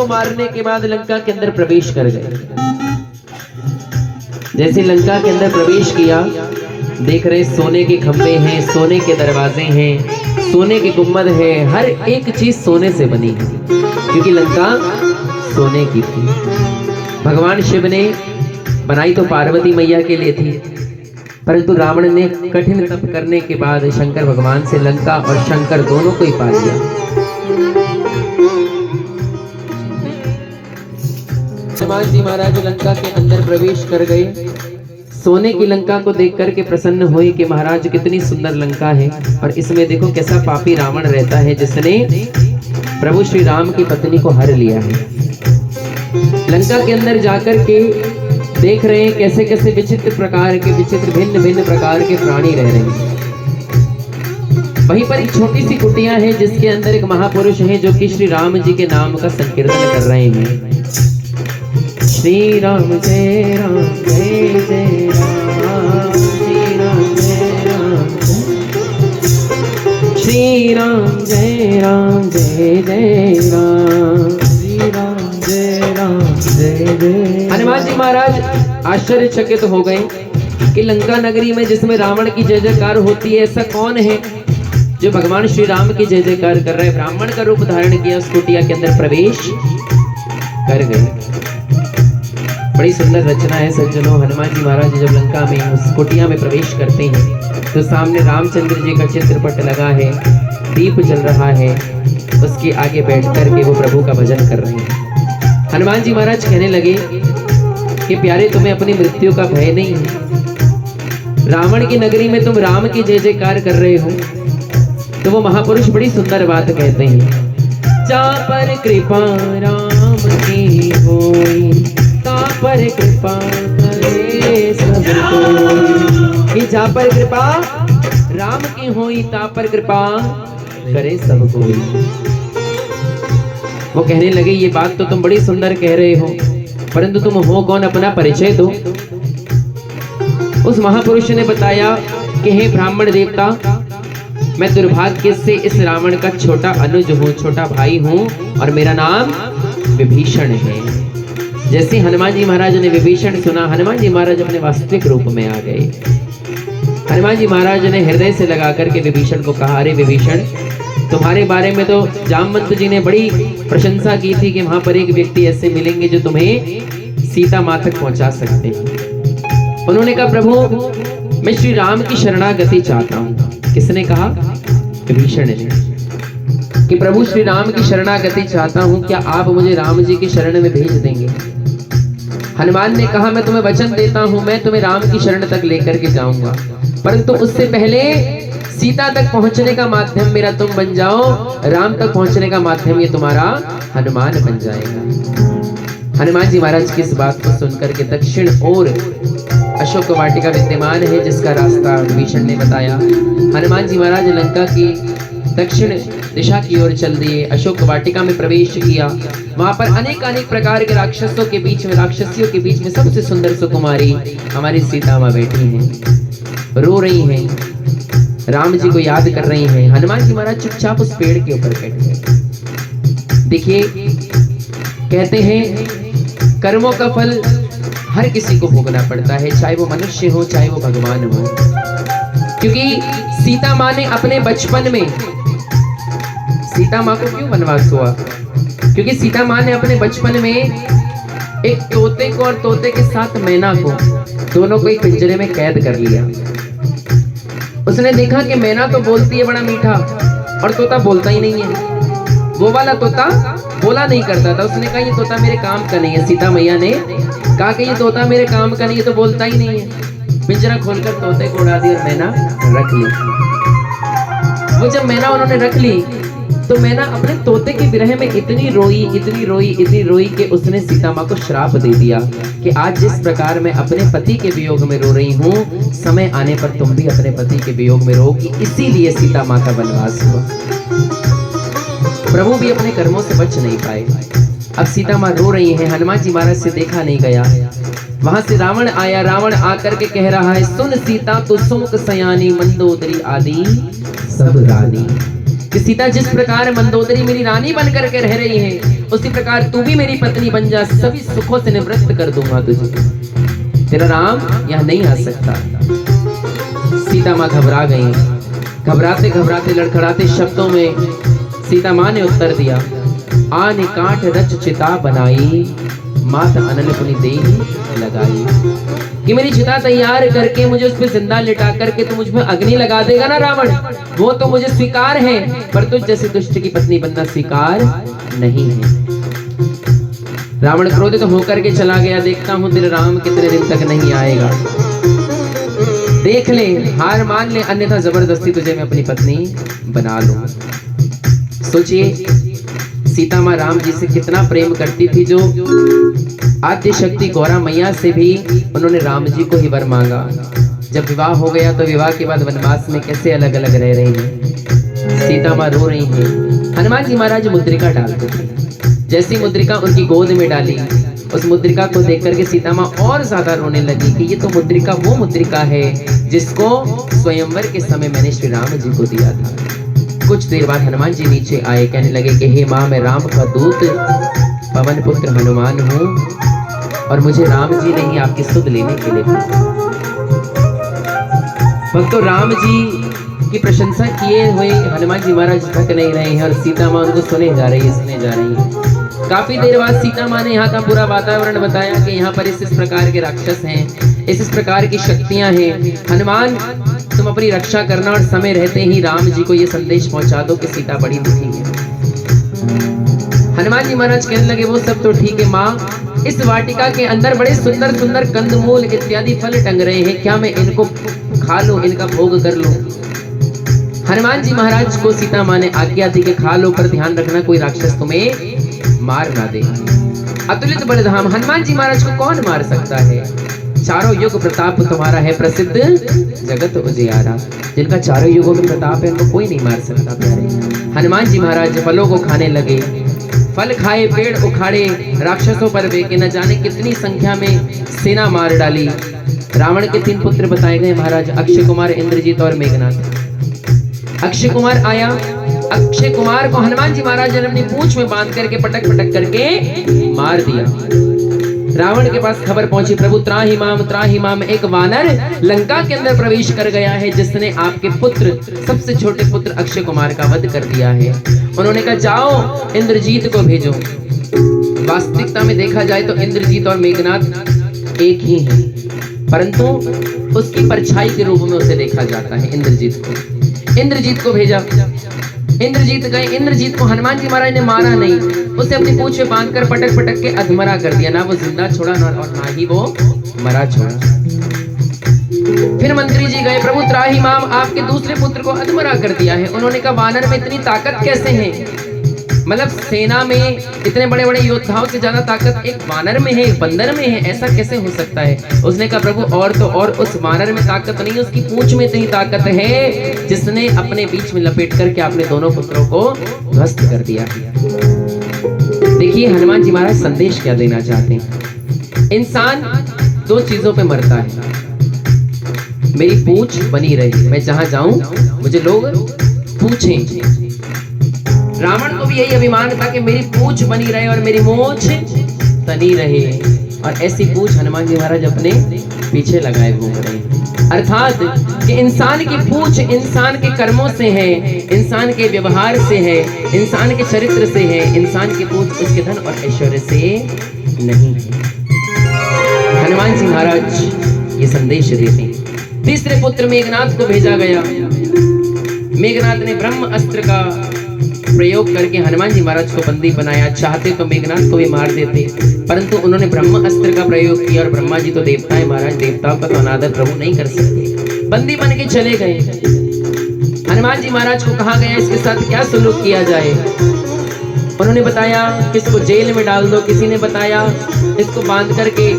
को मारने के बाद लंका के अंदर प्रवेश कर गए। जैसे लंका के अंदर प्रवेश किया, देख रहे सोने के खंभे हैं, सोने के दरवाजे हैं, सोने के गुम्बद है, हर एक चीज सोने से बनी है, क्योंकि लंका सोने की थी। भगवान शिव ने बनाई तो पार्वती मैया के लिए थी, परंतु रावण ने कठिन तप करने के बाद शंकर भगवान से लंका और शंकर दोनों को ही पा लिया। हनुमान जी महाराज लंका के अंदर प्रवेश कर गए। सोने की लंका को देख करके प्रसन्न हुए कि महाराज कितनी सुंदर लंका है, और इसमें देखो कैसा पापी रावण रहता है जिसने प्रभु श्री राम की पत्नी को हर लिया है। लंका के अंदर जाकर के देख रहे हैं कैसे कैसे विचित्र प्रकार के, विचित्र भिन्न भिन्न प्रकार के प्राणी रह रहे हैं। वहीं पर एक छोटी सी कुटिया है जिसके अंदर एक महापुरुष है जो कि श्री राम जी के नाम का संकीर्तन कर रहे हैं। श्री राम जय राम जय जय राम, श्री राम जय राम, श्री राम जय राम जय जय राम, श्री राम जय राम जय जय। हनुमान जी महाराज आश्चर्यचकित हो गए कि लंका नगरी में जिसमें रावण की जय जयकार होती है, ऐसा कौन है जो भगवान श्री राम की जय जयकार कर रहा है। ब्राह्मण का रूप धारण किया, उस कुटिया के अंदर प्रवेश कर गए। बड़ी सुंदर रचना है सज्जनों। हनुमान जी महाराज जब लंका में उस कुटिया में प्रवेश करते हैं तो सामने रामचंद्र जी का चित्रपट लगा है, दीप जल रहा है, उसके आगे बैठ कर के वो प्रभु का भजन कर रहे हैं। हनुमान जी महाराज कहने लगे कि प्यारे तुम्हें अपनी मृत्यु का भय नहीं है, रावण की नगरी में तुम राम की जय जयकार कर रहे हो। तो वो महापुरुष बड़ी सुंदर बात कहते हैं, जा पर कृपा राम की होई, ता पर कृपा करे सब कोई, कि जा पर कृपा राम की होई, ता पर कृपा करे सब कोई। वो कहने लगे ये बात तो तुम बड़ी सुंदर कह रहे हो, परंतु तुम हो कौन, अपना परिचय दो। उस महापुरुष ने बताया कि हे ब्राह्मण देवता, मैं दुर्भाग्य से इस रावण का छोटा अनुज हूँ, छोटा भाई हूँ, और मेरा नाम विभीषण है। जैसे हनुमान जी महाराज ने विभीषण सुना, हनुमान जी महाराज अपने वास्तविक रूप में आ गए। हनुमान जी महाराज ने हृदय से लगा करके विभीषण को कहा, अरे विभीषण, तुम्हारे बारे में तो जामवंत जी ने बड़ी प्रशंसा की थी कि वहां पर एक व्यक्ति ऐसे मिलेंगे जो तुम्हें सीता माँ तक पहुंचा सकते हैं। उन्होंने कहा, प्रभु मैं श्री राम की शरणागति चाहता हूँ। किसने कहा? विभीषण ने, कि प्रभु श्री राम की शरणागति चाहता हूँ, क्या आप मुझे राम जी की शरण में भेज देंगे? हनुमान ने कहा, मैं तुम्हें वचन देता हूँ, मैं तुम्हें राम की शरण तक लेकर के जाऊंगा, परंतु उससे पहले सीता तक पहुंचने का माध्यम मेरा तुम बन जाओ, राम तक पहुंचने का माध्यम ये तुम्हारा हनुमान बन जाएगा। हनुमान जी महाराज की इस बात को सुनकर के दक्षिण ओर अशोक वाटिका विद्यमान है, जिसका रास्ता विभीषण ने बताया। हनुमान जी महाराज लंका की दक्षिण दिशा की ओर चल दिए, अशोक वाटिका में प्रवेश किया। वहां पर अनेक अनेक प्रकार के राक्षसों के बीच में, राक्षसियों के बीच में सबसे सुंदर सुकुमारी हमारी सीता माँ बैठी हैं, रो रही हैं, राम जी को याद कर रही हैं। हनुमान जी महाराज चुपचाप उस पेड़ के ऊपर बैठ गए। देखिए, कहते हैं कर्मों का फल हर किसी को भोगना पड़ता है, चाहे वो मनुष्य हो चाहे वो भगवान हो। क्योंकि सीता माँ ने अपने बचपन में, सीता माँ को क्यों वनवास हुआ? क्योंकि सीता माँ ने अपने बचपन में एक तोते को और तोते के साथ मैना को, दोनों को एक पिंजरे में कैद कर लिया। उसने देखा कि मैना तो बोलती है बड़ा मीठा और तोता बोलता ही नहीं है। वो वाला तोता बोला नहीं करता था। उसने कहा ये तोता मेरे काम का नहीं है। सीता मैया ने कहा कि ये तोता मेरे काम का नहीं है, तो बोलता ही नहीं है। पिंजरा खोलकर तोते को उड़ा दिया और मैना रख ली। वो जब मैना उन्होंने रख ली तो मैना अपने तोते के विरह में इतनी रोई, इतनी रोई, इतनी रोई कि उसने सीता माँ को श्राप दे दिया कि आज जिस प्रकार मैं अपने पति के वियोग में रो रही हूँ, समय आने पर तुम भी अपने पति के वियोग में रोगी। इसीलिए सीता माँ का वनवास हुआ। प्रभु भी अपने कर्मों से बच नहीं पाए। अब सीता माँ रो रही है, हनुमान जी महाराज से देखा नहीं गया। वहां से रावण आया। रावण आकर के कह रहा है, सुन सीता तो सुमुख सयानी, मंदोदरी आदि सब रानी। कि सीता जिस प्रकार मंदोदरी मेरी रानी बनकर के रह रही है, उसी प्रकार तू भी मेरी पत्नी बन जा, सभी सुखों से निवृत्त कर दूंगा तुझे। तेरा राम यहाँ नहीं आ सकता। सीता माँ घबरा गई। घबराते घबराते लड़खड़ाते शब्दों में सीता माँ ने उत्तर दिया, आने काट रच चिता बनाई, मात अनल पुनि देहि लगाई। कि मेरी चिता तैयार करके मुझे उस पर जिंदा लिटा करके तू मुझ में अग्नि लगा देगा ना रावण, वो तो मुझे स्वीकार है, पर तुझ जैसे दुष्ट की पत्नी बनना स्वीकार नहीं है। रावण क्रोधित होकर के चला गया। देखता हूं तेरे राम कितने दिन तक नहीं आएगा। देख ले, हार मान ले, अन्यथा जबरदस्ती तुझे मैं अपनी पत्नी बना लूं। सोचिए, सीता माँ राम जी से कितना प्रेम करती थी, जो आद्य शक्ति गौरा मैया से भी उन्होंने राम जी को ही वर मांगा। जब विवाह हो गया तो विवाह के बाद वनवास में कैसे अलग अलग रह रही हैं। सीता माँ रो रही हैं। हनुमान जी महाराज मुद्रिका डालते थे। जैसी मुद्रिका उनकी गोद में डाली, उस मुद्रिका को देख करके सीता माँ और ज्यादा रोने लगी कि ये तो मुद्रिका वो मुद्रिका है जिसको स्वयंवर के समय मैंने श्री राम जी को दिया था। कुछ देर बाद हनुमान जी नीचे आए, कहने लगे कि हे माँ, मैं राम का दूत पवन पुत्र हनुमान हूँ और मुझे राम जी ने ही आपकी सुध लेने के लिए भेजा। भक्तों, राम जी की प्रशंसा किए हुए हनुमान जी महाराज थक नहीं रहे हैं और सीता माँ उनको सुने जा रही है। काफी देर बाद सीता माँ ने यहाँ का पूरा वातावरण बताया कि यहाँ पर इस प्रकार के राक्षस हैं, इस प्रकार की शक्तियां हैं। हनुमान, तुम अपनी रक्षा करना और समय रहते ही राम जी को ये संदेश पहुंचा दो कि सीता बड़ी दुखी है। हनुमान जी महाराज कहने लगे, वो सब तो ठीक है माँ, इस वाटिका के अंदर बड़े सुंदर सुंदर कंदमूल इत्यादि फल टंग रहे हैं, क्या मैं इनको खा लूं, इनका भोग कर लूं? हनुमान जी महाराज को सीता माँ ने आज्ञा दी कि खा लो, पर ध्यान रखना कोई राक्षस तुम्हें मार ना दे। अतुलित बलधाम, हनुमान जी महाराज को कौन मार सकता है? चारों युग प्रताप तुम्हारा है, प्रसिद्ध जगत उजियारा। जिनका चारों युगों में प्रताप है उनको कोई नहीं मार सकता। प्यारे हनुमान जी महाराज फलों को खाने लगे। फल खाए, पेड़ उखाड़े, राक्षसों पर बेके न जाने कितनी संख्या में सेना मार डाली। रावण के 3 पुत्र बताए गए महाराज, अक्षय कुमार, इंद्रजीत और मेघनाथ। अक्षय कुमार आया। अक्षय कुमार को हनुमान जी महाराज ने अपनी पूंछ में बांध करके पटक पटक करके मार दिया। रावण के पास खबर पहुंची, प्रभु त्राहि माम, एक वानर लंका के अंदर प्रवेश कर गया है जिसने आपके पुत्र, सबसे छोटे पुत्र अक्षय कुमार का वध कर दिया है। उन्होंने कहा जाओ इंद्रजीत को भेजो। वास्तविकता में देखा जाए तो इंद्रजीत और मेघनाथ एक ही हैं, परंतु उसकी परछाई के रूप में उसे देखा जाता है। इंद्रजीत को भेजा। इंद्रजीत गए। इंद्रजीत को हनुमान जी महाराज ने मारा नहीं, उसे अपनी पूंछ में बांधकर पटक पटक के अधमरा कर दिया। ना वो जिंदा छोड़ा और ना ही वो मरा छोड़ा। फिर मंत्री जी गए, प्रभु त्राहि माम, आपके दूसरे पुत्र को अधमरा कर दिया है। उन्होंने कहा वानर में इतनी ताकत कैसे है? मतलब सेना में इतने बड़े बड़े योद्धाओं से ज्यादा ताकत एक वानर में है, एक बंदर में है, ऐसा कैसे हो सकता है? उसने कहा प्रभु और तो और उस वानर में ताकत नहीं, उसकी पूंछ में इतनी ताकत है जिसने अपने बीच में लपेट करके अपने दोनों पुत्रों को ध्वस्त कर दिया। देखिए हनुमान जी महाराज संदेश क्या देना चाहते हैं। इंसान 2 चीजों पे मरता है, मेरी पूंछ बनी रहे, मैं जहां जाऊं मुझे लोग पूछें। रावण को भी यही अभिमान था कि मेरी पूंछ बनी रहे और मेरी मूंछ तनी रहे, और ऐसी पूंछ हनुमान जी महाराज अपने पीछे लगाए घूम रहे हैं। अर्थात कि इंसान की पूंछ इंसान के कर्मों से है, इंसान के व्यवहार से है, इंसान के चरित्र से है। इंसान की पूंछ उसके धन और ऐश्वर्य से नहीं है। हनुमान जी महाराज ये संदेश देते हैं। तीसरे पुत्र मेघनाथ को भेजा गया। मेघनाथ ने ब्रह्म अस्त्र का प्रयोग करके हनुमान जी महाराज को बंदी बनाया। चाहते तो मेघनाथ को भी मार देते, परंतु उन्होंने ब्रह्म अस्त्र का प्रयोग किया और ब्रह्मा जी तो देवता है महाराज, देवताओं का तो अनादर प्रभु नहीं कर सकते। बंदी बन के चले गए। हनुमान जी महाराज को कहा गया इसके साथ क्या सुलूक किया जाए। उन्होंने बताया कि इसको जेल में डाल दो, किसी ने बताया इसको बांध करके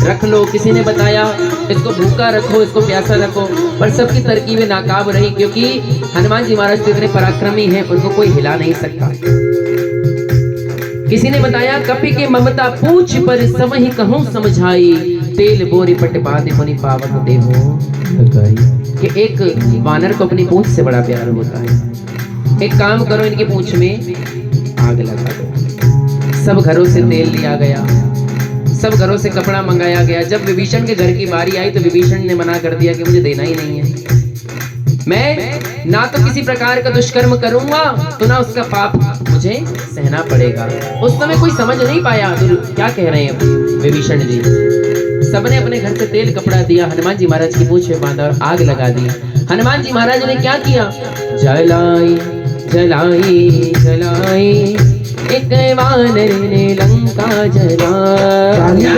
रख लो, किसी ने बताया इसको भूखा रखो, इसको प्यासा रखो, पर सबकी तरकीबें नाकाब रही, क्योंकि हनुमान जी महाराज तो इतने पराक्रमी हैं, उनको कोई हिला नहीं सकता। किसी ने बताया कपि के ममता पूछ पर समहि कहूं समझाई, तेल बोरी पट बांधे मुनि पावन देहो कि एक वानर को अपनी पूंछ से बड़ा प्यार होता है। एक काम करो, इनकी पूंछ में आग लगा दो। सब घरों से तेल लिया गया, सब घरों से कपड़ा मंगाया गया। जब विभीषण के घर की बारी आई तो विभीषण ने मना कर दिया कि मुझे देना ही नहीं है। मैं ना तो किसी प्रकार का दुष्कर्म करूंगा तो ना उसका पाप मुझे सहना पड़ेगा। उस समय कोई समझ नहीं पाया क्या कह रहे हैं विभीषण जी। सबने अपने घर से तेल कपड़ा दिया, हनुमान जी महाराज की पूंछ में बांधा और आग लगा दी। हनुमान जी महाराज ने क्या किया, जलाई जलाई जलाई एक वानर ने लंका जलाई।